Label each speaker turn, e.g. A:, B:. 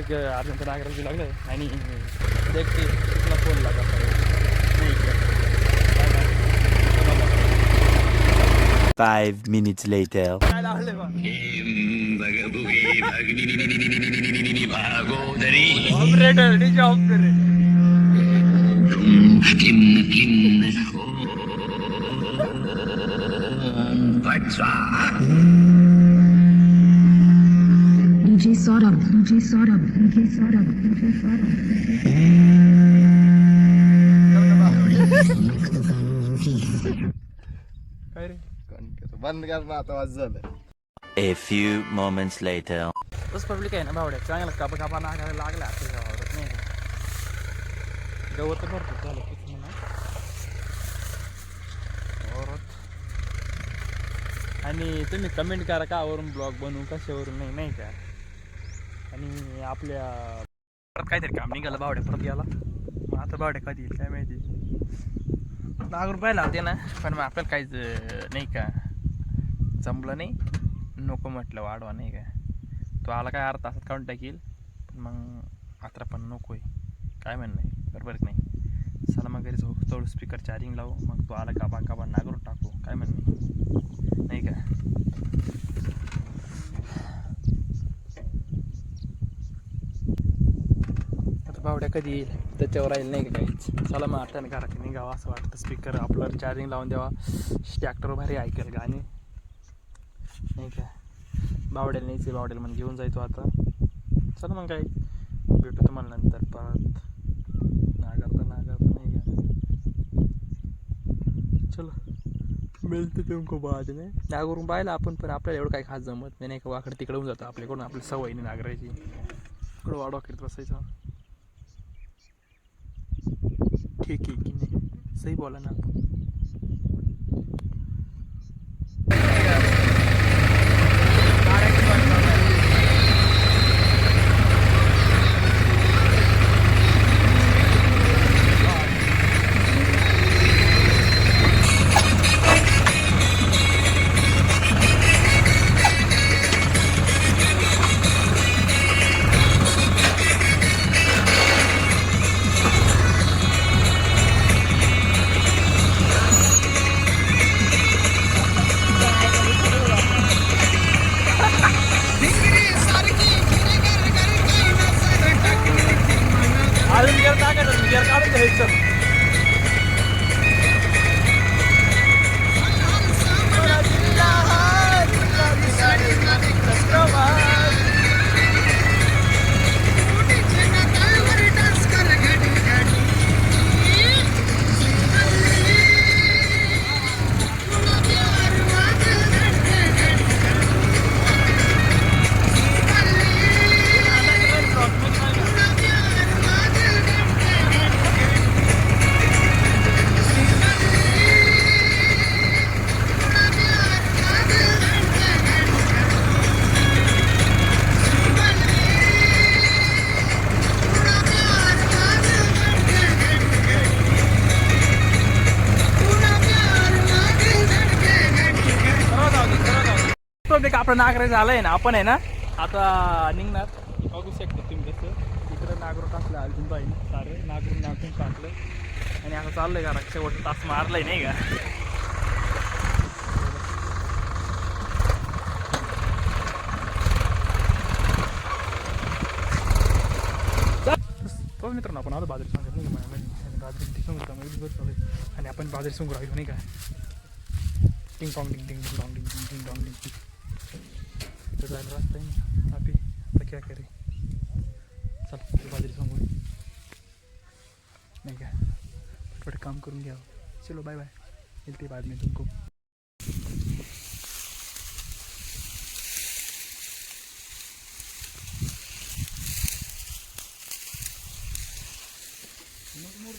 A: Urgent नागराची लागलं आणि देखते तुला फोन लागत नाही.
B: 5 minutes later.
A: काय लावलंय बा operator DJ operator
C: DJ Saurabh, DJ Saurabh, DJ Saurabh, DJ Saurabh.
A: काय रे
D: बंद कर ना आता वाज झालं.
B: A few moments later.
A: तस पब्लिक आहे ना भावड्या चांगला कापा कापा नागायला लागला आपल्या गावात नाही का गवत भरपूर झालं किती म्हणा आणि तुम्ही कमेंट करा कावरून ब्लॉग बनवू कशावरून नाही का. आणि आपल्या परत काहीतरी काम निघालं बावड्या परत गेला मग आता बावड्या कधी येईल काय माहिती. नागरून पाहिला होते ना पण मग आपल्याला काहीच नाही का जमलं नाही. नको म्हटलं वाढवा नाही का तो आला काय अर्धा तासात काढून टाकील पण मग आता पण नको आहे काय म्हणणं आहे बरोबर नाही. चला मग घरी थोडं स्पीकर चार्जिंग लावू मग तो आला काबा काबा नागरून टाकू काय म्हणणं नाही का. आता बावड्या कधी येईल त्याच्यावर राहील नाही का काहीच. चला मग आता घरात निघावं असं वाटतं. स्पीकर आपलं चार्जिंग लावून द्यावा ट्रॅक्टर भारी ऐकेल गाणी नाही का. बावड्याला न्यायचे बावड्याला मग घेऊन जायचो आता. चला मग काय भेटू तुम्हाला नंतर परत नागरता नाही का. चलो मिळतं तुमको बाद नाही नागरून पाहिलं आपण पण आपल्याला एवढं काही खास जमत नाही का. वाकडं तिकडे होऊन जातं आपल्याकडून आपली सवय नाही नागरायची इकडं वाढवा करत बसायचं. ठीक आहे की नाही सही बोला ना आपण. काढून घ्यायचं आपलं नागरे झालंय ना आपण आहे ना आता निघणार. बघू शकता तुम्ही कसं इकडं नागरून टाकलं अजून बाई सारं नागरून टाकलं आणि आता चाललंय का शेवट तास मारलाय नाही का. तो मित्रांनो आपण आलो बाजरी सांगत नाही का बाजरी सांगू आणि आपण बाजरी सांगू राहिलो नाही का. टिंग टॉंग डिंग डिंग डॉंग डिंग डिंग डॉंग डिंग तो जायला रास्ता आहे ना अभी आता क्या करे. चल बाजरी सांगू नहीं क्या थोड़े काम करूँ क्या. चलो बाय बाय मिलते बाद में तुमको. मोर